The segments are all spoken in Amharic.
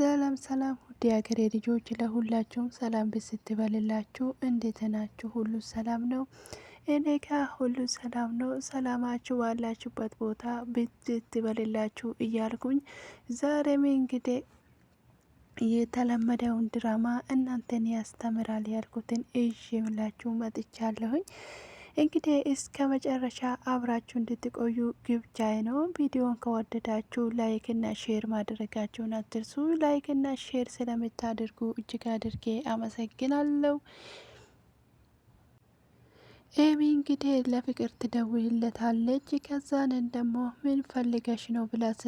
ሰላም ሰላም ውድ የሀገሬ ልጆች ለሁላችሁም ሰላም ብስት ይበልላችሁ። እንዴት ናችሁ? ሁሉ ሰላም ነው? እኔ ጋ ሁሉ ሰላም ነው። ሰላማችሁ ባላችሁበት ቦታ ብስት ይበልላችሁ እያልኩኝ ዛሬም እንግዲህ የተለመደውን ድራማ እናንተን ያስተምራል ያልኩትን ይዤላችሁ መጥቻለሁኝ። እንግዲህ እስከ መጨረሻ አብራችሁ እንድትቆዩ ግብዣዬ ነው። ቪዲዮን ከወደዳችሁ ላይክ እና ሼር ማድረጋችሁን አትርሱ። ላይክ እና ሼር ስለምታደርጉ እጅግ አድርጌ አመሰግናለሁ። ኤሚ እንግዲህ ለፍቅር ትደውልለታለች። ከዛንን ደግሞ ምን ፈልገሽ ነው ብላት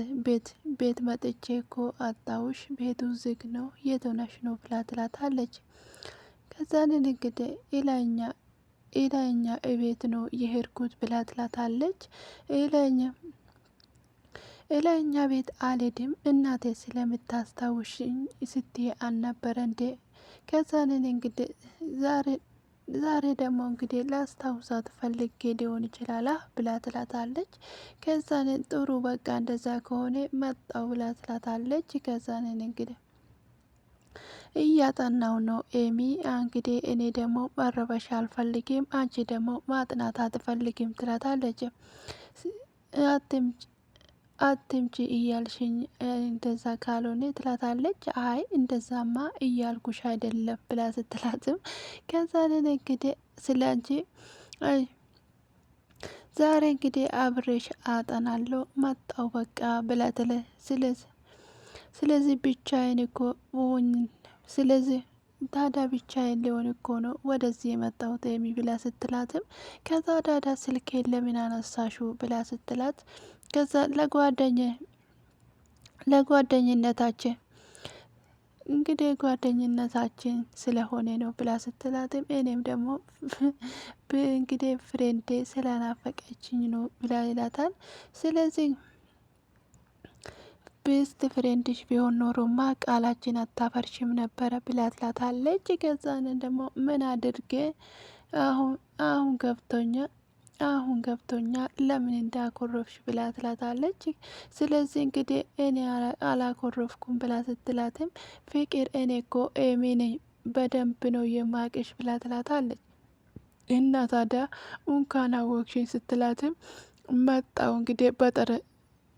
ቤት መጥቼ እኮ አጣውሽ፣ ቤቱ ዝግ ነው፣ የት ሆነሽ ነው ብላ ትላታለች። ከዛንን እንግዲህ ኢላኛ እቤት ነው የሄድኩት ብላ ትላታለች። ኢላኛ ቤት አልሄድም እናቴ ስለምታስታውሽኝ ስትይ አልነበረ እንዴ? ከዛንን እንግዲህ ዛሬ ደግሞ እንግዲህ ላስታውሳት ፈልጌ ሊሆን ይችላል ብላ ትላታለች። ከዛንን ጥሩ በቃ እንደዛ ከሆነ መጣው ብላ ትላታለች። ከዛንን እንግዲህ እያጠናው ነው ኤሚ። እንግዲህ እኔ ደግሞ መረበሻ አልፈልግም፣ አንቺ ደግሞ ማጥናት አትፈልግም ትላታለች። አትምጪ እያልሽኝ እንደዛ ካልሆነ ትላታለች። አይ እንደዛማ እያልኩሽ አይደለም ብላ ስትላትም ከዛንን እንግዲህ ስለ አንቺ ዛሬ እንግዲህ አብሬሽ አጠናለሁ መጣው በቃ ብላ ስለዚህ ብቻዬን እኮ ስለዚህ ታዳ ብቻዬን ሊሆን እኮ ነው ወደዚህ የመጣሁት ኤሚ ብላ ስትላትም ከዛ ዳዳ ስልኬን ለምን አነሳሹ ብላ ስትላት ከዛ ለጓደኝነታችን እንግዲህ ጓደኝነታችን ስለሆነ ነው ብላ ስትላትም እኔም ደግሞ እንግዲህ ፍሬንዴ ስለናፈቀችኝ ነው ብላ ይላታል። ስለዚህ ቤስት ፍሬንድሽ ቢሆን ኖሮማ ቃላችን አታፈርሽም ነበረ ብላ ትላታለች። ከዛንን ደግሞ ምን አድርጌ አሁን ገብቶኛ ለምን እንዳኮረፍሽ ብላ ትላታለች። ስለዚህ እንግዲህ እኔ አላኮረፍኩም ብላ ስትላትም ፍቅር እኔ እኮ ኤሚ ነኝ በደንብ ነው የማቅሽ ብላ ትላታለች። እና ታዲያ እንኳን አወቅሽኝ ስትላትም መጣው እንግዲህ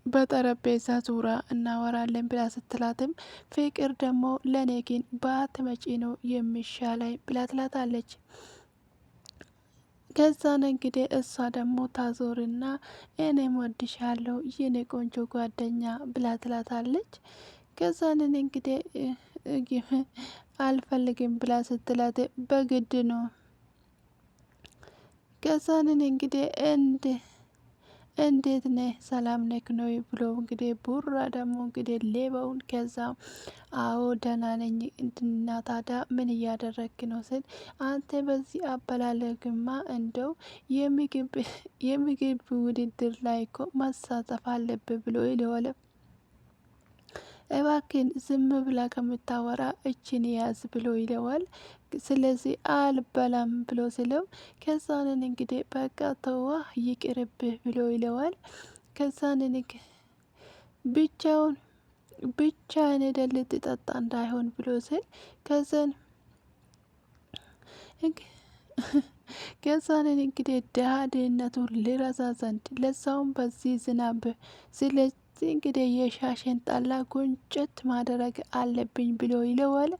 በጠረጴዛ ዙሪያ እናወራለን ብላ ስትላትም ፍቅር ደግሞ ለኔ ግን ባትመጪ ነው የሚሻላይ ብላ ትላታለች። ከዛን እንግዲህ እሷ ደግሞ ታዞርና እኔም ወድሻለሁ የኔ ቆንጆ ጓደኛ ብላ ትላታለች። ከዛንን እንግዲህ አልፈልግም ብላ ስትላት በግድ ነው። ከዛንን እንግዲህ እንዴት ነህ ሰላም ነክ ነው ብሎ እንግዲህ ቡራ ደግሞ እንግዲህ ሌባውን ከዛ አዎ ደህና ነኝ እና ታዲያ ምን እያደረግክ ነው ስል አንተ በዚህ አበላለግማ እንደው የምግብ ውድድር ላይ እኮ መሳተፍ አለብህ ብሎ ይለዋል። እባክን ዝም ብላ ከምታወራ እችን ያዝ ብሎ ይለዋል። ስለዚህ አልበላም ብሎ ስለው ከዛንን እንግዲህ በቃ ተዋ ይቅርብህ ብሎ ይለዋል። ከዛንን ብቻውን ደልት ጠጣ እንዳይሆን ብሎ ስል ከዛንን እንግዲህ ድሃ ድህነቱን ሊረሳ ዘንድ ለዛውም በዚህ ዝናብ ስለዚህ እንግዲህ የሻሽን ጠላ ጉንጭት ማድረግ አለብኝ ብሎ ይለዋል።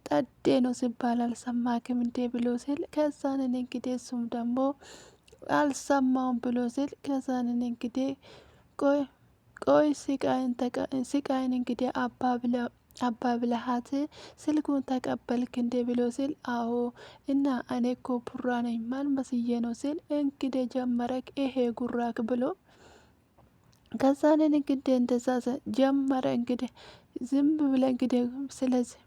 ጠዴ ነው ሲባል አልሰማክም እንዴ ብሎ ሲል ከዛንን እንግዲህ እሱም ደግሞ አልሰማውም ብሎ ሲል ከዛንን እንግዲህ ቆይ ስቃይን እንግዲህ አባብለሃት ስልኩን ተቀበልክ እንዴ ብሎ ሲል አዎ እና እኔ እኮ ቡራ ነኝ ማን መስዬ ነው ሲል እንግዲህ ጀመረክ ይሄ ጉራክ ብሎ ከዛንን እንግዲህ እንደዛ ጀመረ። እንግዲህ ዝም ብለ እንግዲህ ስለዚህ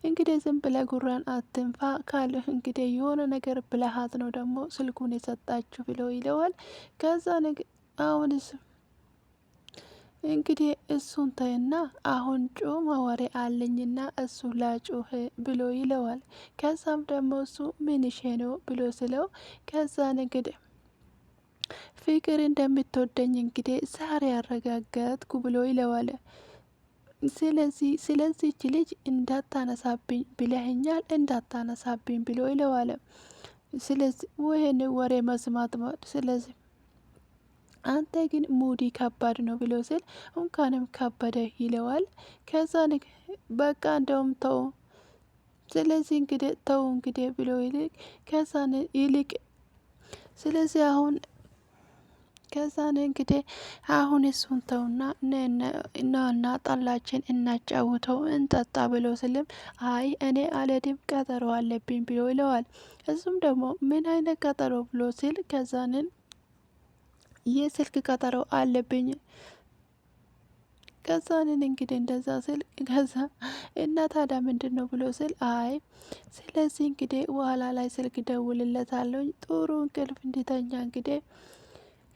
እንግዲህ ዝም ብለ ጉራን አትንፋ ካልህ እንግዲህ የሆነ ነገር ብለሃት ነው ደግሞ ስልኩን የሰጣችሁ ብሎ ይለዋል። ከዛ አሁንስ እንግዲህ እሱን ተይና አሁን ጮማ ወሬ አለኝና እሱ ላጩህ ብሎ ይለዋል። ከዛም ደግሞ እሱ ምንሼ ነው ብሎ ስለው ከዛን እንግዲህ ፍቅር እንደምትወደኝ እንግዲህ ዛሬ ያረጋገጥኩ ብሎ ይለዋል። ስለዚህች ልጅ እንዳታነሳብኝ ብለኸኛል፣ እንዳታነሳብኝ ብሎ ይለዋል። ስለዚህ ወይን ወሬ መስማት ስለዚህ አንተ ግን ሙዲ ከባድ ነው ብሎ ስል እንኳንም ከበደ ይለዋል። ከዛ በቃ እንደውም ተው፣ ስለዚህ እንግዲህ ተው እንግዲህ ብሎ ከዛን ይልቅ ስለዚህ አሁን ከዛን እንግዲህ አሁን እሱን ተውና እና ጠላችን እናጫውተው እንጠጣ ብሎ ስልም አይ እኔ አልሄድም ቀጠሮ አለብኝ ብሎ ይለዋል። እሱም ደግሞ ምን አይነት ቀጠሮ ብሎ ሲል ከዛንን የስልክ ቀጠሮ አለብኝ። ከዛንን እንግዲህ እንደዛ ስል ከዛ እና ታዲያ ምንድን ነው ብሎ ስል አይ ስለዚህ እንግዲህ በኋላ ላይ ስልክ ደውልለታለሁ ጥሩ እንቅልፍ እንዲተኛ እንግዲህ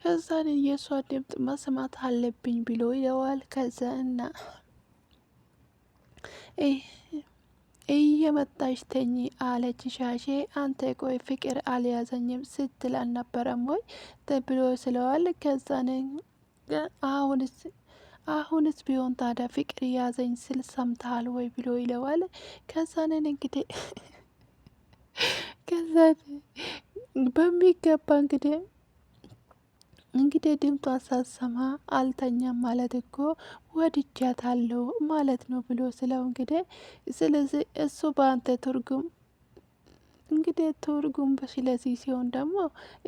ከዛን የእሷ ድምፅ መስማት አለብኝ ብሎ ይለዋል። ከዛ እና እየመጣች ተኝ አለች ሻሼ። አንተ ቆይ ፍቅር አልያዘኝም ስትል አልነበረም ወይ ብሎ ስለዋል። ከዛን አሁንስ ቢሆን ታዲያ ፍቅር ያዘኝ ስል ሰምተሃል ወይ ብሎ ይለዋል። ከዛንን ከዛን በሚገባ እንግዲህ ድምጧ ሳሰማ አልተኛም ማለት እኮ ወድጃታለሁ ማለት ነው ብሎ ስለው እንግዲህ ስለዚህ እሱ በአንተ ትርጉም ትርጉም ስለዚህ ሲሆን ደግሞ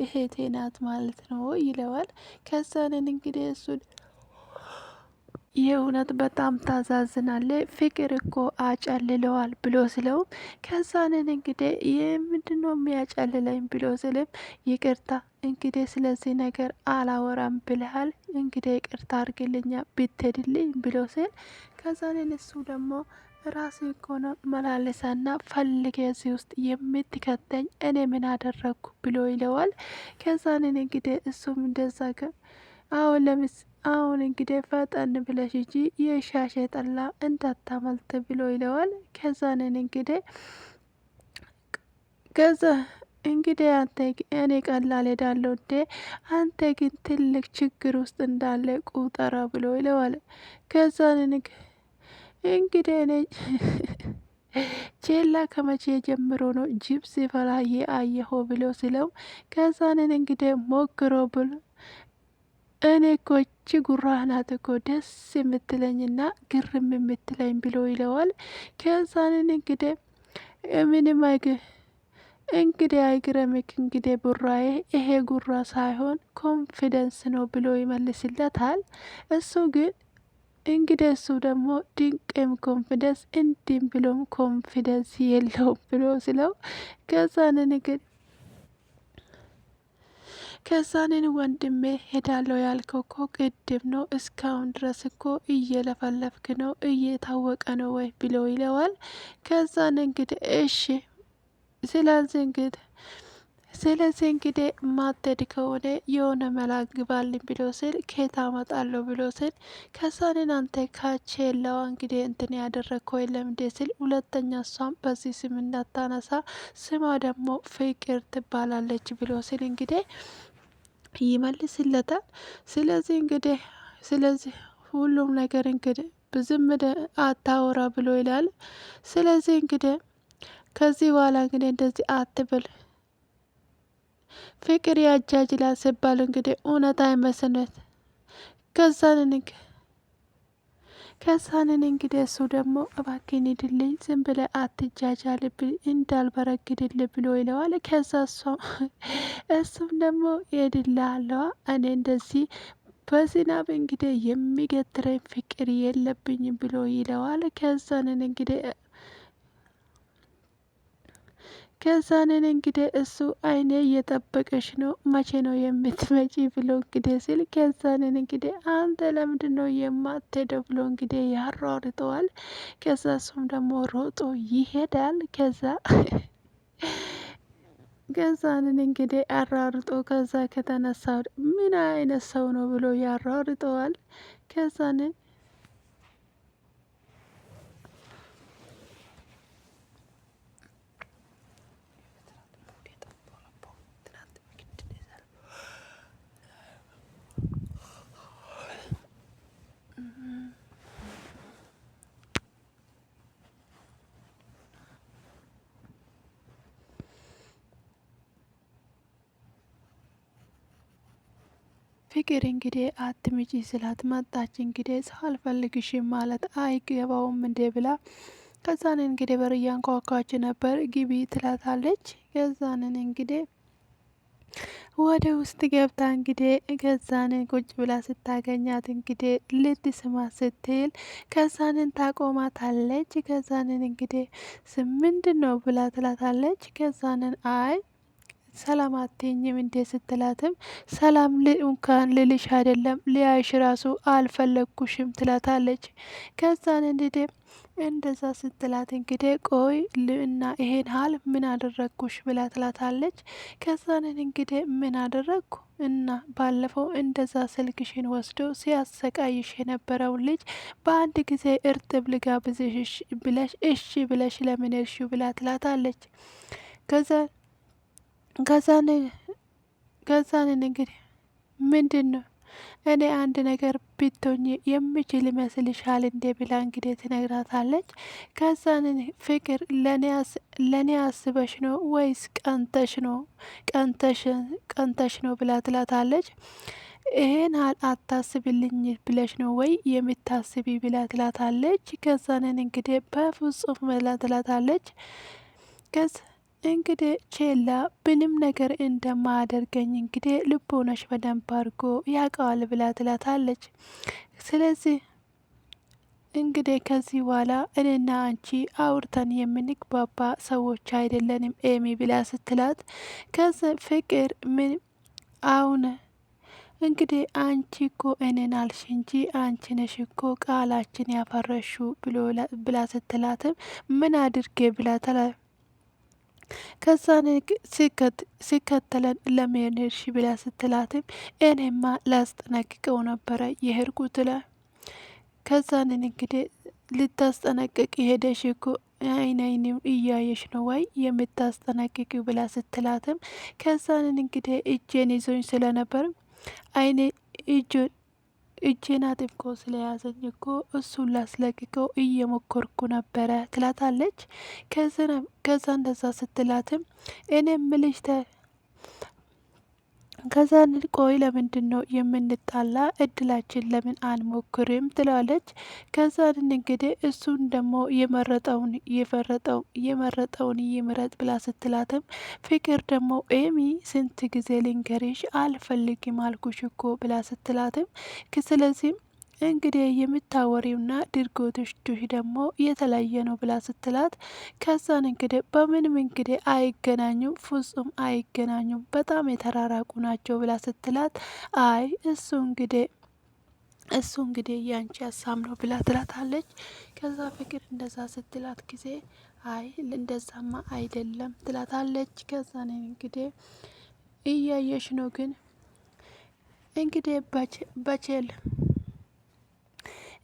እህቴ ናት ማለት ነው ይለዋል። ከዛንን እንግዲህ እሱ የእውነት በጣም ታዛዝናለ ፍቅር እኮ አጨልለዋል ብሎ ስለው ከዛንን እንግዲህ ምንድነው የሚያጨልለኝ ብሎ ስልም ይቅርታ እንግዲህ ስለዚህ ነገር አላወራም ብልሃል እንግዲህ ይቅርታ አርግልኛ ብትሄድልኝ ብሎ ስል ከዛንን እሱ ደግሞ ራሴ እኮ ነው መላለሳና ፈልጌ እዚህ ውስጥ የምትከተኝ እኔ ምን አደረግኩ ብሎ ይለዋል። ከዛንን እንግዲህ እሱም እንደዛ አሁን እንግዲህ ፈጠን ብለሽ እንጂ የሻሸ ጠላ እንዳታመልጥ ብሎ ይለዋል። ከዛንን ከዛ እንግዲህ አንተ እኔ ቀላል ሄዳለሁ እንዴ አንተ ግን ትልቅ ችግር ውስጥ እንዳለ ቁጠራ ብሎ ይለዋል። ከዛንን እንግዲህ እኔ ቼላ ከመቼ ጀምሮ ነው ጂፕስ ፈላዬ አየሆ ብሎ ስለው ከዛንን እንግዲህ ሞክሮ ብሎ እኔ እኮ እቺ ጉራህ ናት እኮ ደስ የምትለኝና ግርም የምትለኝ ብሎ ይለዋል። ከዛንን እንግዲህ ምንም እንግዲህ አይግረምክ እንግዲህ ቡራዬ ይሄ ጉራ ሳይሆን ኮንፊደንስ ነው ብሎ ይመልስለታል። እሱ ግን እንግዲህ እሱ ደግሞ ድንቅም ኮንፊደንስ እንዲም ብሎም ኮንፊደንስ የለውም ብሎ ስለው ከዛንን ወንድሜ ሄዳለው ያልከው እኮ ቅድም ነው እስካሁን ድረስ እኮ እየለፈለፍክ ነው እየታወቀ ነው ወይ ብሎ ይለዋል። ከዛን እንግዲህ እሺ ስለዚህ እንግዲህ ማተድ ከሆነ የሆነ መላ ግባልኝ ብሎ ስል ኬታ አመጣለሁ ብሎ ስል ከዛንን አንተ ካቼላዋ እንግዲህ እንትን ያደረግከው የለም እንዴ ስል ሁለተኛ እሷም በዚህ ስም እንዳታነሳ ስማ ደግሞ ፍቅር ትባላለች ብሎ ስል እንግዲህ ይመልስለታል። ስለዚህ ሁሉም ነገር እንግዲህ ብዙም አታወራ ብሎ ይላል። ስለዚህ እንግዲህ ከዚህ በኋላ እንግዲህ እንደዚህ አትብል ፍቅር ያጃጅላ ሲባል እንግዲህ እውነት አይመስነት ከዛንን እንግዲህ እሱ ደግሞ እባክህን ሂድልኝ ዝም ብለህ አትጃጃልብኝ እንዳልበረግድልህ ብሎ ይለዋል። ከዛ እሱም ደግሞ ሄድልሃለዋ እኔ እንደዚህ በዝናብ እንግዲህ የሚገትረኝ ፍቅር የለብኝም ብሎ ይለዋል። ከዛንን እንግዲህ እሱ አይኔ እየጠበቀሽ ነው መቼ ነው የምትመጪ ብሎ እንግዲህ ሲል ከዛንን እንግዲህ አንተ ለምንድን ነው የማትሄደው ብሎ እንግዲህ ያሯርጠዋል። ከዛ እሱም ደግሞ ሮጦ ይሄዳል። ከዛንን እንግዲህ አሯርጦ ከዛ ከተነሳ ምን አይነት ሰው ነው ብሎ ያሯርጠዋል። ከዛንን ፍቅር እንግዲህ አትምጪ ስላት መጣች። እንግዲህ ሰው አልፈልግሽም ማለት አይገባውም እንዴ ብላ ከዛንን እንግዲህ በር እያንኳኳች ነበር። ግቢ ትላታለች። ከዛንን እንግዲህ ወደ ውስጥ ገብታ እንግዲህ ከዛንን ቁጭ ብላ ስታገኛት እንግዲህ ልትስማት ስትል ከዛንን ታቆማታለች። ከዛንን እንግዲህ ምንድን ነው ብላ ትላታለች። ከዛንን አይ ሰላም አትይኝም እንዴ ስትላትም ሰላም እንኳን ልልሽ አይደለም ሊያይሽ ራሱ አልፈለግኩሽም ትላታለች። ከዛን እንግዲህ እንደዛ ስትላት እንግዲህ ቆይ እና ይሄን ሀል ምን አደረግኩሽ ብላ ትላታለች። ከዛንን እንግዲህ ምን አደረግኩ እና ባለፈው እንደዛ ስልክሽን ወስዶ ሲያሰቃይሽ የነበረውን ልጅ በአንድ ጊዜ እርጥብ ልጋብዝሽ ብለሽ እሺ ብለሽ ለምን እርሹ ብላ ትላታለች። ከዛንን እንግዲህ ምንድን ነው እኔ አንድ ነገር ብትሆኝ የምችል ይመስልሻል እንዴ ብላ እንግዲህ ትነግራታለች። ከዛንን ፍቅር ለኔ አስበሽ ነው ወይስ ቀንተሽ ነው ብላ ትላታለች። ይሄን አታስብልኝ ብለሽ ነው ወይ የምታስቢ ብላ ትላታለች። ከዛንን እንግዲህ በፍጹም ብላ ትላታለች። እንግዲህ ቼላ ምንም ነገር እንደማያደርገኝ እንግዲህ ልቦነሽ በደንብ አድርጎ ያውቀዋል ብላ ትላታለች። ስለዚህ እንግዲህ ከዚህ በኋላ እኔና አንቺ አውርተን የምንግባባ ሰዎች አይደለንም ኤሚ ብላ ስትላት፣ ከዚ ፍቅር ምን አሁን እንግዲህ አንቺ እኮ እኔን አልሽ እንጂ አንቺ ነሽ እኮ ቃላችን ያፈረሹ ብላ ስትላትም ምን አድርጌ ብላ ከዛን ሲከተለን ለምን ሄድሽ ብላ ስትላትም እኔማ ላስጠነቅቀው ነበረ የሄድኩት ከዛንን እንግዲህ ልታስጠነቅቅ ሄደሽ እኮ አይኔን እያየሽ ነው ወይ የምታስጠነቅቂው ብላ ስትላትም ከዛንን እንግዲህ እጄን ይዞኝ ስለነበር አይኔ እጄን አጥብቆ ስለያዘኝ እኮ እሱን ላስለቅቀው እየሞከርኩ ነበረ ትላታለች። ከዛ እንደዛ ስትላትም እኔ ምልሽ ከዛን ቆይ ለምንድን ነው የምንጣላ እድላችን ለምን አንሞክርም ትላለች። ከዛን እንግዲህ እሱን ደግሞ የመረጠውን ይምረጥ ብላ ስትላትም ፍቅር ደግሞ ኤሚ ስንት ጊዜ ልንገርሽ አልፈልግም አልኩሽ እኮ ብላ ስትላትም ስለዚህም እንግዲህ የምታወሪውና ድርጎቶች ደግሞ የተለያየ ነው ብላ ስትላት፣ ከዛን እንግዲህ በምንም እንግዲህ አይገናኙም፣ ፍጹም አይገናኙም፣ በጣም የተራራቁ ናቸው ብላ ስትላት፣ አይ እሱ እንግዲህ ያንቺ ሀሳብ ነው ብላ ትላታለች። ከዛ ፍቅር እንደዛ ስትላት ጊዜ አይ እንደዛማ አይደለም ትላታለች። ከዛን እንግዲህ እያየሽ ነው ግን እንግዲህ በቼል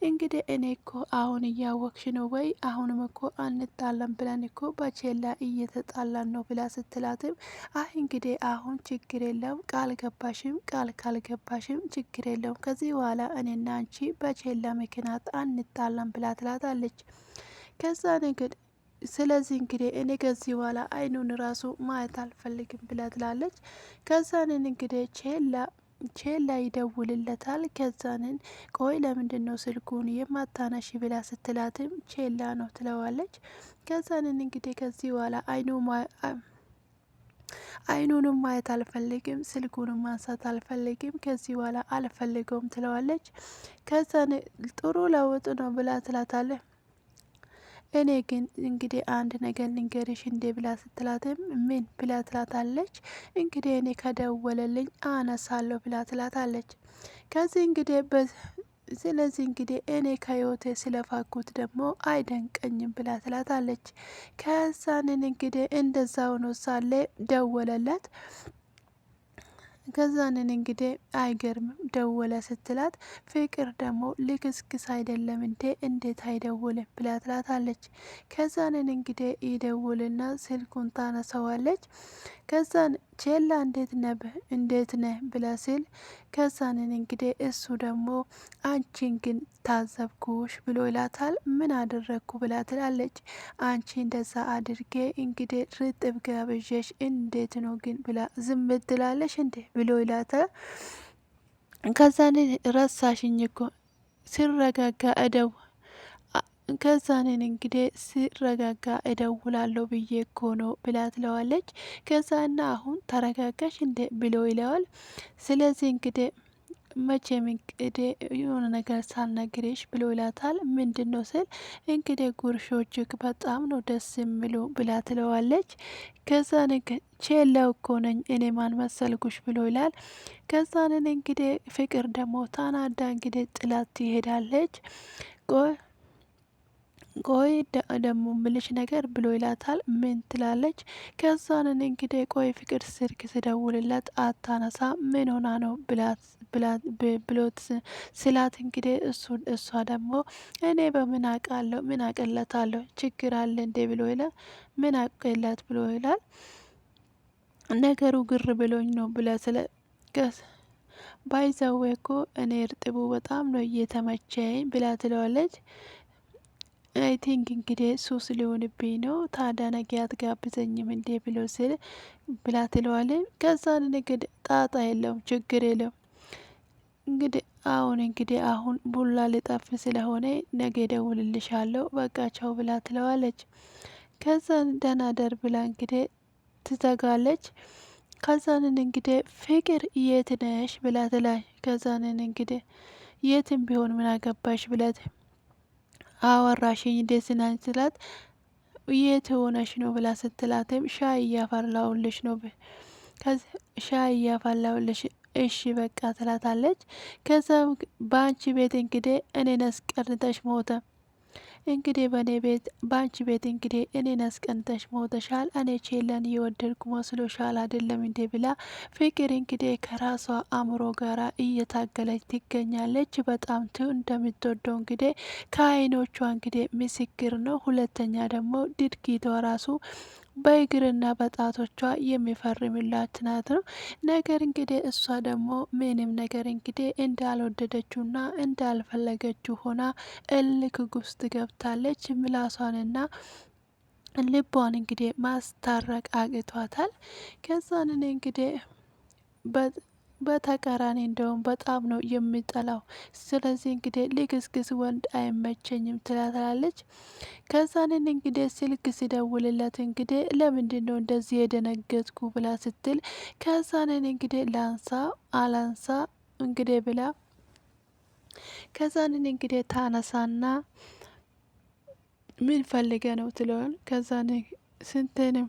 እንግዲህ እኔ እኮ አሁን እያወቅሽ ነው ወይ? አሁንም እኮ አንጣላም ብለን እኮ በቼላ እየተጣላን ነው ብላ ስትላትም አይ እንግዲህ አሁን ችግር የለውም ቃል ገባሽም ቃል ካልገባሽም ችግር የለውም ከዚህ በኋላ እኔና አንቺ በቼላ ምክንያት አንጣላም ብላ ትላታለች። ከዛ ነገር ስለዚህ እንግዲህ እኔ ከዚህ በኋላ አይኑን ራሱ ማየት አልፈልግም ብላ ትላለች። ከዛንን እንግዲህ ቼላ ይደውልለታል። ከዛንን ቆይ ለምንድን ነው ስልኩን የማታነሺ ብላ ስትላትም ቼላ ነው ትለዋለች። ከዛንን እንግዲህ ከዚህ በኋላ አይኑንም ማየት አልፈልግም፣ ስልኩንም ማንሳት አልፈልግም፣ ከዚህ በኋላ አልፈልገውም ትለዋለች። ከዛን ጥሩ ለውጥ ነው ብላ ትላታለች። እኔ ግን እንግዲህ አንድ ነገር ልንገርሽ እንዴ ብላ ስትላትም ምን ብላ ትላታለች። እንግዲህ እኔ ከደወለልኝ አነሳለሁ ብላ ትላታለች። ከዚህ እንግዲህ ስለዚህ እንግዲህ እኔ ከህይወቴ ስለፋኩት ደግሞ አይደንቀኝም ብላ ትላታለች። ከዛንን እንግዲህ እንደዛ ሆኖ ሳለ ደወለለት። ከዛንን እንግዲህ አይገርምም ደወለ ስትላት ፍቅር ደግሞ ልክስክስ አይደለም እንዴ እንዴት አይደውልም ብላ ትላታለች። ከዛንን እንግዲህ ይደውልና ስልኩን ታነሳዋለች። ከዛን ቼላ እንዴት ነህ ብላ ሲል ከዛንን እንግዲህ እሱ ደግሞ አንቺን ግን ታዘብኩሽ ብሎ ይላታል። ምን አደረግኩ ብላ ትላለች። አንቺ እንደዛ አድርጌ እንግዲህ ርጥብ ጋብዤሽ እንዴት ነው ግን ብላ ዝም ትላለሽ እንዴ ብሎ ይላታል። ከዛኔ ረሳሽኝ እኮ ሲረጋጋ ከዛኔን እንግዲህ ሲረጋጋ እደውላለሁ ብዬ እኮ ነው ብላ ትለዋለች። ከዛና አሁን ተረጋጋሽ እንዴ ብሎ ይለዋል። ስለዚህ እንግዲህ መቼም እንግዲህ የሆነ ነገር ሳልነግርሽ ብሎ ይላታል። ምንድን ነው ስል እንግዲህ ጉርሾችክ በጣም ነው ደስ የሚሉ ብላ ትለዋለች። ከዛ ነገር ቼላው እኮ ነኝ እኔ ማን መሰልኩሽ ብሎ ይላል። ከዛንን እንግዲህ ፍቅር ደግሞ ታናዳ እንግዲህ ጥላት ትሄዳለች። ቆይ ደግሞ ምልሽ ነገር ብሎ ይላታል። ምን ትላለች? ከዛንን እንግዲህ ቆይ ፍቅር ስልክ ስደውልለት አታነሳ ምን ሆና ነው ብሎት ስላት እንግዲህ እሷ ደግሞ እኔ በምን አውቃለሁ ምን አቅለታለሁ ችግር አለ እንዴ ብሎ ይላል። ምን አቅለት ብሎ ይላል። ነገሩ ግር ብሎኝ ነው ብለ ስለ ባይዘዌ እኮ እኔ እርጥቡ በጣም ነው እየተመቸኝ ብላ ትለዋለች። አይ ቲንክ እንግዲህ ሱስ ሊሆንብኝ ነው ታዲያ ነገ አትጋብዘኝም እንዴ ብሎ ስል ብላ ትለዋለች። ከዛን እንግዲህ ጣጣ የለውም ችግር የለውም እንግዲህ አሁን ቡላ ልጠፍ ስለሆነ ነገ ደውልልሻለሁ በቃ ቻው ብላ ትለዋለች። ከዛን ደህና ደር ብላ እንግዲህ ትዘጋለች። ከዛንን እንግዲህ ፍቅር የት ነሽ ብላ ትላይ። ከዛንን እንግዲህ የትም ቢሆን ምን አገባሽ ብለት አወራሽኝ እንዴት ስናን ስላት የት ሆነሽ ነው ብላ ስትላትም ሻይ እያፈላሁልሽ ነው ሻይ እያፈላሁልሽ እሺ በቃ ትላታለች። ከዛ በአንቺ ቤት እንግዲህ እኔን አስቀርተሽ ሞተ እንግዲህ በእኔ ቤት በአንቺ ቤት እንግዲህ እኔን አስቀንተሽ ሞተሻል። እኔ ቼለን እየወደድኩ መስሎሻል አይደለም እንዴ ብላ ፍቅር እንግዲህ ከራሷ አእምሮ ጋራ እየታገለች ትገኛለች። በጣም እንደምትወደው እንግዲህ ከአይኖቿ እንግዲህ ምስክር ነው። ሁለተኛ ደግሞ ድርጊቷ ራሱ በእግርና በጣቶቿ የሚፈርምላት ናት ነው። ነገር እንግዲህ እሷ ደግሞ ምንም ነገር እንግዲህ እንዳልወደደችውና እንዳልፈለገችው ሆና እልክ ውስጥ ገብታለች። ምላሷንና ልቧን እንግዲህ ማስታረቅ አቅቷታል። ከዛን እኔ እንግዲህ በተቃራኒ እንደውም በጣም ነው የሚጠላው። ስለዚህ እንግዲህ ልክስክስ ወንድ አይመቸኝም ትላታለች። ከዛንን እንግዲህ ስልክ ሲደውልለት እንግዲህ ለምንድን ነው እንደዚህ የደነገጥኩ ብላ ስትል ከዛንን እንግዲህ ላንሳ አላንሳ እንግዲህ ብላ ከዛንን እንግዲህ ታነሳና ምን ፈልገ ነው ትለዋል። ስንቴንም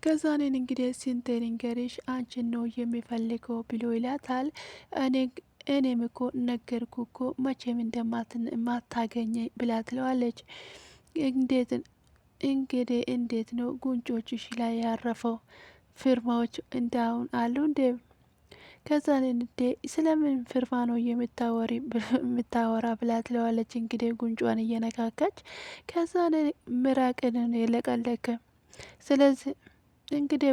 ከዛኔን እንግዲህ ስንቴን ንገሪሽ አንቺን ነው የሚፈልገው ብሎ ይላታል። እኔም እኮ ነገርኩ እኮ መቼም እንደማታገኘ ብላ ትለዋለች። እንዴት ነው ጉንጮችሽ ላይ ያረፈው ፊርማዎች እንዳሁን አሉ እንዴ? ከዛን እንዴ ስለምን ፊርማ ነው የምታወራ ብላ ትለዋለች። እንግዲህ ጉንጯን እየነካካች ከዛን ምራቅንን የለቀለከ ስለዚህ እንግዲህ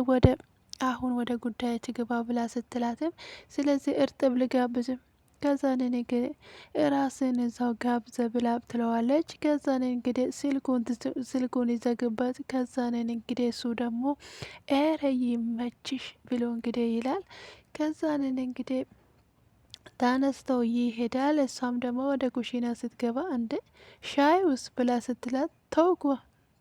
አሁን ወደ ጉዳይ ትግባ ብላ ስትላትም ስለዚህ እርጥብ ልጋብዝም ከዛን እንግዲህ ራስን እዛው ጋብዘ ብላ ትለዋለች። ከዛን እንግዲህ ስልኩን ይዘግበት። ከዛን እንግዲህ እሱ ደግሞ ኤረ ይመችሽ ብሎ እንግዲህ ይላል። ከዛንን እንግዲህ ታነስተው ይሄዳል። እሷም ደግሞ ወደ ኩሽና ስትገባ እንደ ሻይ ውስጥ ብላ ስትላት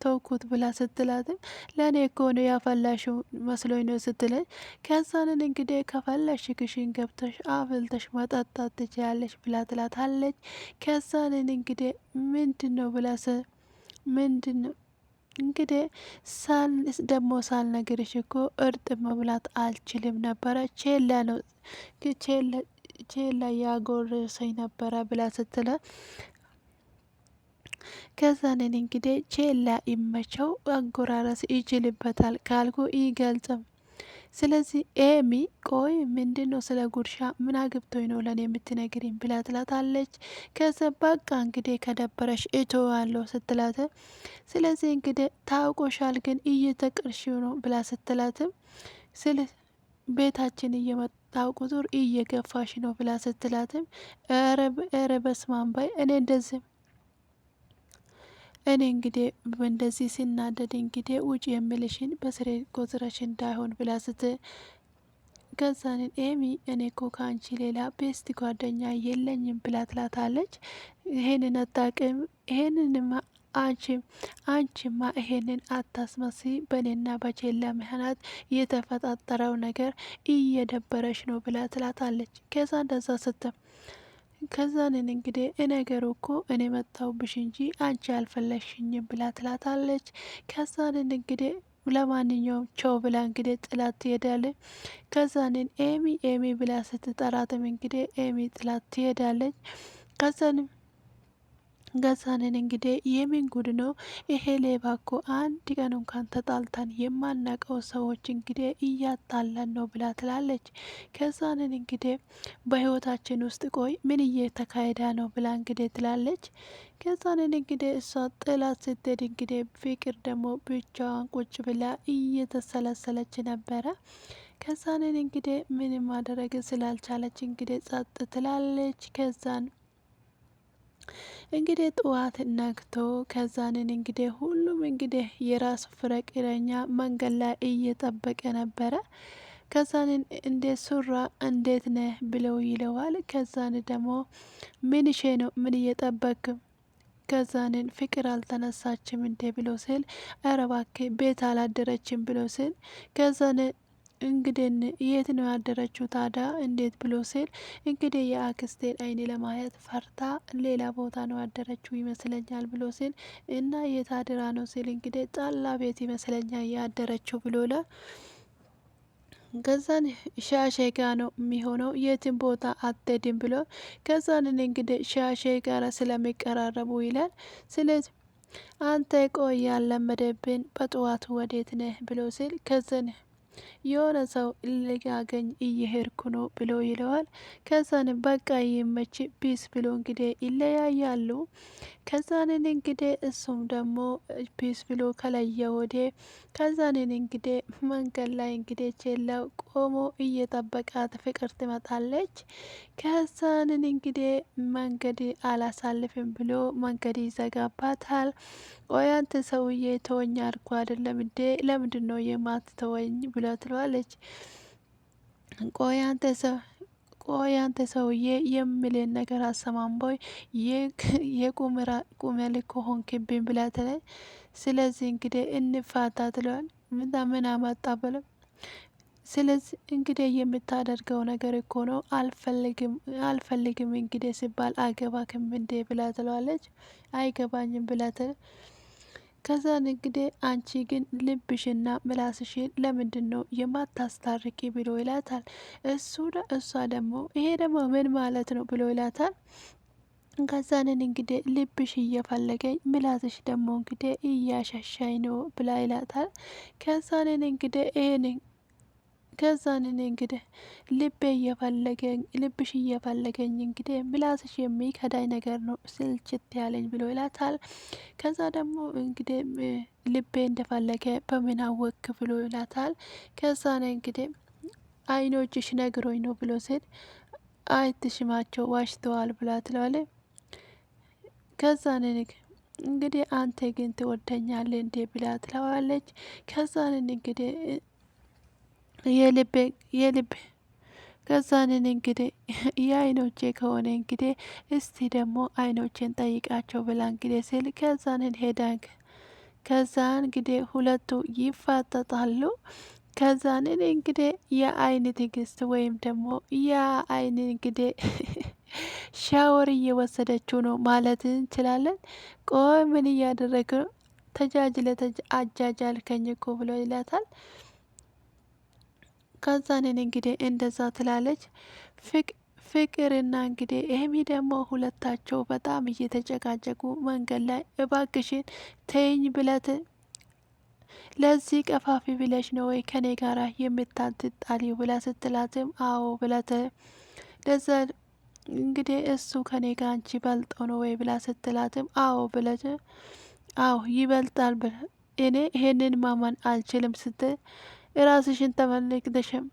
ተውኩት ብላ ስትላትም ለእኔ እኮ ነው ያፈላሽው መስሎኝ ነው ስትለኝ ከዛንን እንግዲህ ከፈለሽ ክሽን ገብተሽ አፍልተሽ መጠጣት ትችያለሽ ብላ ትላታለች። ከዛንን እንግዲህ ምንድን ነው ምንድን ነው እንግዲህ ደግሞ ሳልነግርሽ እኮ እርጥብ መብላት አልችልም ነበረ ቼላ ነው ቼላ ያጎረሰኝ ነበረ ብላ ስትለ ከዛንን እንግዲህ ቼላ ይመቸው አጎራረስ ይችልበታል ካልኩ ይገልጽም። ስለዚህ ኤሚ ቆይ ምንድን ነው ስለ ጉርሻ ምን አግብቶኝ ነው ለእኔ የምትነግሪኝ ብላ ትላታለች። ከዛ በቃ እንግዲህ ከደበረሽ እተዋለሁ ስትላት ስለዚህ እንግዲህ ታውቆሻል ግን እየተቀርሽው ነው ብላ ስትላትም ስለ ቤታችን እየመጣው ቁጥር እየገፋሽ ነው ብላ ስትላትም ኧረ በስመ አብ በይ እኔ እንግዲህ እንደዚህ ሲናደድ እንግዲህ ውጭ የምልሽን በስሬ ቆዝረሽ እንዳይሆን ብላ ከዛንን ኤሚ እኔ እኮ ከአንቺ ሌላ ቤስት ጓደኛ የለኝም ብላ ትላታለች። ይሄንን አታውቅም። ይሄንንማ አንቺማ ይሄንን አታስመሲ። በእኔና በቼላ ምክንያት የተፈጣጠረው ነገር እየደበረሽ ነው ብላ ትላታለች። ከዛ እንደዛ ስትም ከዛንን እንግዲህ ነገሩ እኮ እኔ መጣሁብሽ እንጂ አንቺ አልፈለግሽኝም ብላ ትላታለች። ከዛንን እንግዲህ ለማንኛውም ቸው ብላ እንግዲህ ጥላት ትሄዳለች። ከዛንን ኤሚ ኤሚ ብላ ስትጠራትም እንግዲህ ኤሚ ጥላት ትሄዳለች። ከዛንም ገዛንን እንግዲህ የምን ጉድ ነው ይሄ ሌባ እኮ አንድ ቀን እንኳን ተጣልተን የማናቀው ሰዎች እንግዲህ እያጣላን ነው ብላ ትላለች። ከዛንን እንግዲህ በህይወታችን ውስጥ ቆይ ምን እየተካሄደ ነው ብላ እንግዲህ ትላለች። ከዛንን እንግዲህ እሷ ጥላት ስትሄድ እንግዲህ ፍቅር ደግሞ ብቻዋን ቁጭ ብላ እየተሰለሰለች ነበረ። ከዛንን እንግዲህ ምንም ማድረግ ስላልቻለች እንግዲህ ጸጥ ትላለች። ከዛን እንግዲህ ጠዋት ነግቶ ከዛንን እንግዲህ ሁሉም እንግዲህ የራሱ ፍቅረኛ መንገድ ላይ እየጠበቀ ነበረ። ከዛንን እንዴት ሱራ እንዴት ነህ ብለው ይለዋል። ከዛን ደግሞ ምንሼ ነው ምን እየጠበክም ከዛንን ፍቅር አልተነሳችም እንዴ ብሎ ስል ኧረ እባክህ ቤት አላደረችም ብሎ ስል ከዛን እንግዲህ የት ነው ያደረችው ታዳ እንዴት ብሎ ሲል እንግዲህ የአክስቴን አይን ለማየት ፈርታ ሌላ ቦታ ነው ያደረችው ይመስለኛል ብሎ ሲል እና የት አድራ ነው ሲል እንግዲህ ጠላ ቤት ይመስለኛል ያደረችው ብሎ ከዛን ሻሼ ጋ ነው የሚሆነው የትም ቦታ አትሄድም ብሎ ከዛንን እንግዲህ ሻሼ ጋር ስለሚቀራረቡ ይላል። ስለዚህ አንተ ቆይ ያለመደብን በጠዋቱ ወዴት ነህ ብሎ ሲል ከዘን የሆነ ሰው ልያገኝ እየሄድኩ ነው ብሎ ይለዋል። ከዛን በቃ ይመች ፒስ ብሎ እንግዲህ ይለያያሉ። ከዛንን እንግዲህ እሱም ደግሞ ፒስ ብሎ ከለየ ወዴ ከዛንን እንግዲህ መንገድ ላይ እንግዲህ ቼላው ቆሞ እየጠበቃት ፍቅር ትመጣለች። ከዛንን እንግዲህ መንገድ አላሳልፍም ብሎ መንገድ ይዘጋባታል። ቆይ አንተ ሰውዬ ተወኝ አልኩ አይደለም እንዴ ለምንድን ነው የማትተወኝ ብላ ትለዋለች። ቆይ አንተ ሰውዬ የምልን ነገር አሰማም ቦይ ቁመልክ ሆንክብኝ ብላ ትለኝ። ስለዚህ እንግዲህ እንፋታ ትለዋል። ምን አመጣ ብለው ስለዚህ እንግዲህ የምታደርገው ነገር እኮ ነው አልፈልግም እንግዲህ ሲባል አገባክም እንዴ ብላ ትለዋለች። አይገባኝም ብላ ከዛን እንግዲህ አንቺ ግን ልብሽና ምላስሽን ለምንድን ነው የማታስታርቂ ብሎ ይላታል። እሷ ደግሞ ይሄ ደግሞ ምን ማለት ነው ብሎ ይላታል። ከዛንን እንግዲህ ልብሽ እየፈለገኝ ምላስሽ ደግሞ እንግዲህ እያሻሻኝ ነው ብላ ይላታል። ከዛንን እንግዲህ ልብሽ እየፈለገኝ እንግዲህ ምላስሽ የሚከዳኝ ነገር ነው ስልችት ያለኝ ብሎ ይላታል። ከዛ ደግሞ እንግዲህ ልቤ እንደፈለገ በምን አወክ ብሎ ይላታል። ከዛን እንግዲህ አይኖችሽ ነግሮኝ ነው ብሎ ሲል አይትሽማቸው ዋሽተዋል ብላ ትለዋለች። ከዛንን እንግዲህ አንተ ግን ትወደኛለህ እንዴ ብላ ትለዋለች። ከዛንን እንግዲህ የልብ ከዛንን እንግዲህ የአይኖቼ ከሆነ እንግዲህ እስቲ ደግሞ አይኖቼን ጠይቃቸው ብላ እንግዲህ ሲል ከዛንን ሄዳን ከዛ እንግዲህ ሁለቱ ይፋጠጣሉ። ከዛንን እንግዲህ የአይን ትግስት ወይም ደግሞ የአይን እንግዲህ ሻወር እየወሰደችው ነው ማለት እንችላለን። ቆይ ምን እያደረግ ነው? አጃጃልከኝ እኮ ብሎ ይላታል። ከዛንን እንግዲህ እንደዛ ትላለች። ፍቅርና እንግዲህ ኤሚ ደግሞ ሁለታቸው በጣም እየተጨቃጨቁ መንገድ ላይ እባክሽን ተይኝ ብለት ለዚህ ቀፋፊ ብለሽ ነው ወይ ከኔ ጋራ የምታትጣሊው ብላ ስትላትም አዎ ብለት ለዛ እንግዲህ እሱ ከኔ ጋር አንቺ በልጦ ነው ወይ ብላ ስትላትም አዎ ብለት አዎ ይበልጣል ብለ እኔ ይሄንን ማመን አልችልም ስትል ራስሽን ተመልክተሽም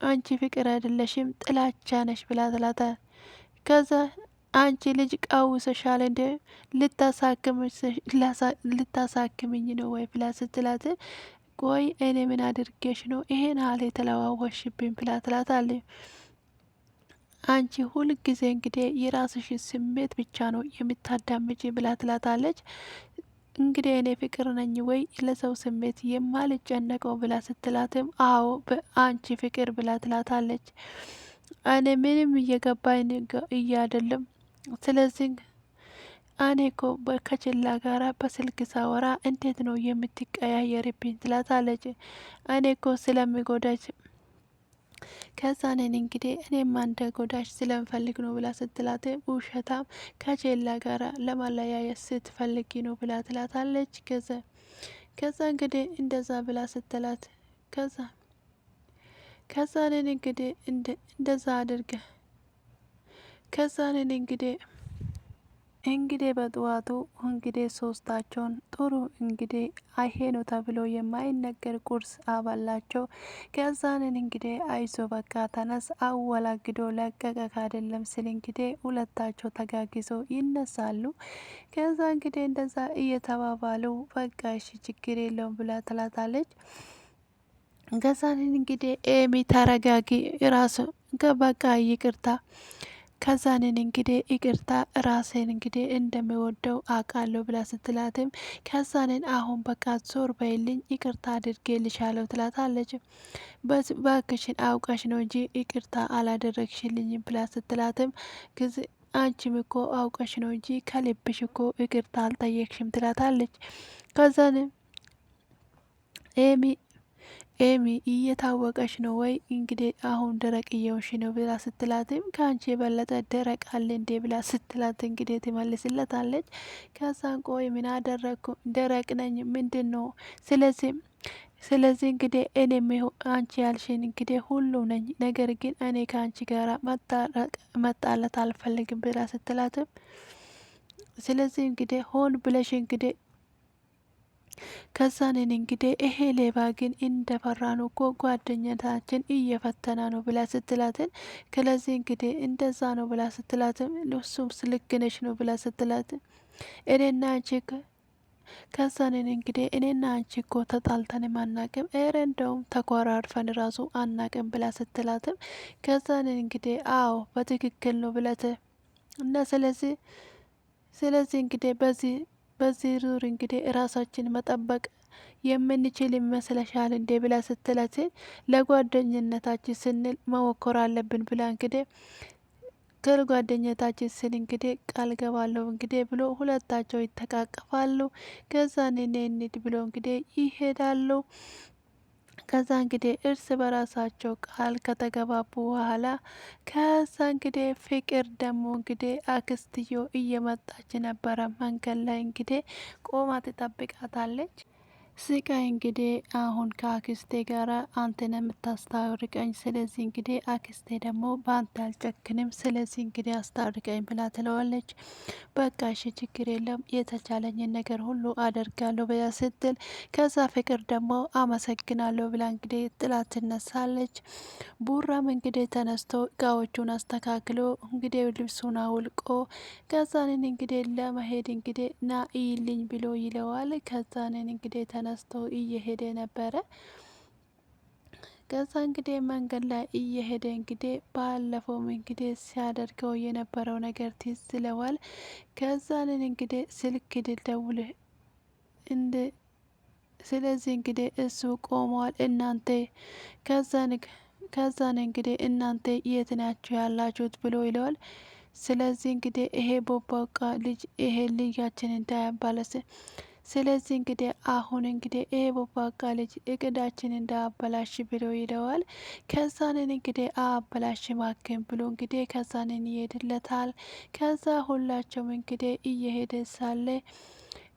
አንቺ ፍቅር አይደለሽም ጥላቻ ነሽ ብላ ትላታ። ከዛ አንቺ ልጅ ቀውሰሻል እንደ ልታሳክምኝ ነው ወይ ብላ ስትላት ቆይ እኔ ምን አድርጌሽ ነው ይሄን ሀል የተለዋወሽብኝ ብላ ትላታለች። አንቺ ሁል ጊዜ እንግዲህ የራስሽ ስሜት ብቻ ነው የምታዳምጪ ብላ ትላታለች። እንግዲህ እኔ ፍቅር ነኝ ወይ ለሰው ስሜት የማልጨነቀው ብላ ስትላትም አዎ በአንቺ ፍቅር ብላ ትላታለች። እኔ ምንም እየገባኝ እያደለም ስለዚህ እኔ እኮ ከችላ ጋራ በስልክ ሳወራ እንዴት ነው የምትቀያየርብኝ ትላታለች። እኔ እኮ ስለሚጎዳች ከዛ ነን እንግዲህ እኔም አንደ ጎዳሽ ስለምፈልግ ነው ብላ ስትላት ውሸታም ከቼላ ጋራ ለማለያየት ስትፈልጊ ነው ብላ ትላታለች። ከዛ እንግዲህ እንደዛ ብላ ስትላት ከዛ ነን እንግዲህ እንደዛ አድርገ ከዛ ነን እንግዲህ በጠዋቱ እንግዲህ ሶስታቸውን ጥሩ እንግዲህ አይሄ ነው ተብሎ የማይነገር ቁርስ አባላቸው። ከዛንን እንግዲህ አይዞ በቃ ተነስ አወላግዶ ለቀቀ አይደለም ስል እንግዲህ ሁለታቸው ተጋግዘው ይነሳሉ። ከዛ እንግዲህ እንደዛ እየተባባሉ በቃ እሺ ችግር የለውም ብላ ትላታለች። ከዛንን እንግዲህ ኤሚ ተረጋጊ ራሱ በቃ ይቅርታ ከዛንን እንግዲህ ይቅርታ ራሴን እንግዲህ እንደሚወደው አውቃለሁ ብላ ስትላትም ከዛንን አሁን በቃ ዞር በይልኝ ይቅርታ አድርጌልሻለሁ ትላታለች። ባክሽን አውቃሽ ነው እንጂ ይቅርታ አላደረግሽልኝም ብላ ስትላትም አንቺም እኮ አውቀሽ ነው እንጂ ከልብሽ እኮ ይቅርታ አልጠየቅሽም ትላታለች። ከዛንም ኤሚ እየታወቀሽ ነው ወይ እንግዲህ አሁን ደረቅ እየውሽ ነው ብላ ስትላትም ከአንቺ የበለጠ ደረቅ አለ እንዴ ብላ ስትላት እንግዲህ ትመልስለታለች። ከዛን ቆይ ምን አደረግኩ ደረቅ ነኝ ምንድን ነው? ስለዚህ እንግዲህ እኔም አንቺ ያልሽን እንግዲህ ሁሉ ነኝ፣ ነገር ግን እኔ ከአንቺ ጋር መጣለት አልፈልግም ብላ ስትላትም ስለዚህ እንግዲህ ሆን ብለሽ እንግዲህ ከዛንን እንግዲህ ይሄ ሌባ ግን እንደፈራ ነው እኮ ጓደኝነታችን እየፈተና ነው ብላ ስትላትን ስለዚህ እንግዲህ እንደዛ ነው ብላ ስትላትም እሱም ልክ ነሽ ነው ብላ ስትላትን እኔና አንቺ ከዛንን እንግዲህ እኔና አንቺ እኮ ተጣልተን አናቅም፣ ኤረ እንደውም ተኮራርፈን ራሱ አናቅም ብላ ስትላትም ከዛንን እንግዲህ አዎ በትክክል ነው ብለት እና ስለዚህ እንግዲህ በዚህ ዙር እንግዲህ ራሳችን መጠበቅ የምንችል ይመስለሻል እንዴ ብላ ስትላት ለጓደኝነታችን ስንል መሞከር አለብን ብላ እንግዲህ ከጓደኝነታችን ስል እንግዲህ ቃል ገባለሁ እንግዲህ ብሎ ሁለታቸው ይተቃቀፋሉ። ከዛ እኔ እንሂድ ብሎ እንግዲህ ይሄዳሉ። ከዛ እንግዲህ እርስ በራሳቸው ቃል ከተገባቡ በኋላ ከዛ እንግዲህ ፍቅር ደግሞ እንግዲህ አክስትዮ እየመጣች ነበረ። መንገድ ላይ እንግዲህ ቆማ ትጠብቃታለች። ስቃይ እንግዲህ አሁን ከአክስቴ ጋራ አንተን የምታስታርቀኝ፣ ስለዚህ እንግዲህ አክስቴ ደግሞ በአንተ አልጨክንም፣ ስለዚህ እንግዲህ አስታርቀኝ ብላ ትለዋለች። በቃ እሺ ችግር የለም የተቻለኝን ነገር ሁሉ አደርጋለሁ ብላ ስትል ከዛ ፍቅር ደግሞ አመሰግናለሁ ብላ እንግዲህ ጥላት ትነሳለች። ቡራም እንግዲህ ተነስቶ እቃዎቹን አስተካክሎ እንግዲህ ልብሱን አውልቆ ከዛንን እንግዲህ ለመሄድ እንግዲህ ና ይልኝ ብሎ ይለዋል። ከዛንን እንግዲህ ተነስቶ እየሄደ ነበረ። ከዛ እንግዲህ መንገድ ላይ እየሄደ እንግዲህ ባለፈውም እንግዲህ ሲያደርገው የነበረው ነገር ትዝ ይለዋል። ከዛንን እንግዲህ ስልክ ደውል ስለዚህ እንግዲህ እሱ ቆመዋል። ከዛን እንግዲህ እናንተ የት ናችሁ ያላችሁት ብሎ ይለዋል። ስለዚህ እንግዲህ ይሄ ቦባቃ ልጅ ይሄ ልጃችን እንዳያባለስ ስለዚህ እንግዲህ አሁን እንግዲህ ይሄ ቦባቃ ልጅ እቅዳችን እንዳያበላሽ ብሎ ይለዋል። ከዛንን እንግዲህ አበላሽ ማከም ብሎ እንግዲህ ከዛንን ይሄድለታል። ከዛ ሁላቸውም እንግዲህ እየሄደ ሳለ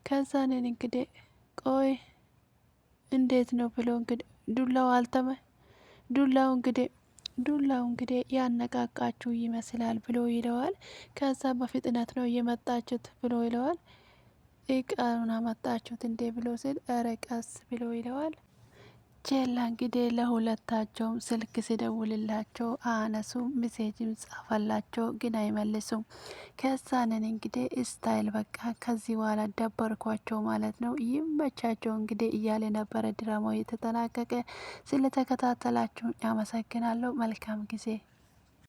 ከዛንን እንግዲህ ቆይ እንዴት ነው ብሎ እንግዲህ ዱላው እንግዲህ ያነቃቃችሁ ይመስላል ብሎ ይለዋል። ከዛ በፍጥነት ነው የመጣችሁት ብሎ ይለዋል። እቃውን አመጣችሁት እንዴ ብሎ ሲል እረ ቀስ ብሎ ይለዋል። ሄርሜላ እንግዲህ ለሁለታቸውም ስልክ ሲደውልላቸው አነሱ ሜሴጅም ጻፈላቸው ግን አይመልሱም። ከዛንን እንግዲህ ስታይል በቃ ከዚህ በኋላ ደበርኳቸው ማለት ነው። ይመቻቸው እንግዲህ እያለ ነበረ ድራማው የተጠናቀቀ። ስለተከታተላችሁ አመሰግናለሁ። መልካም ጊዜ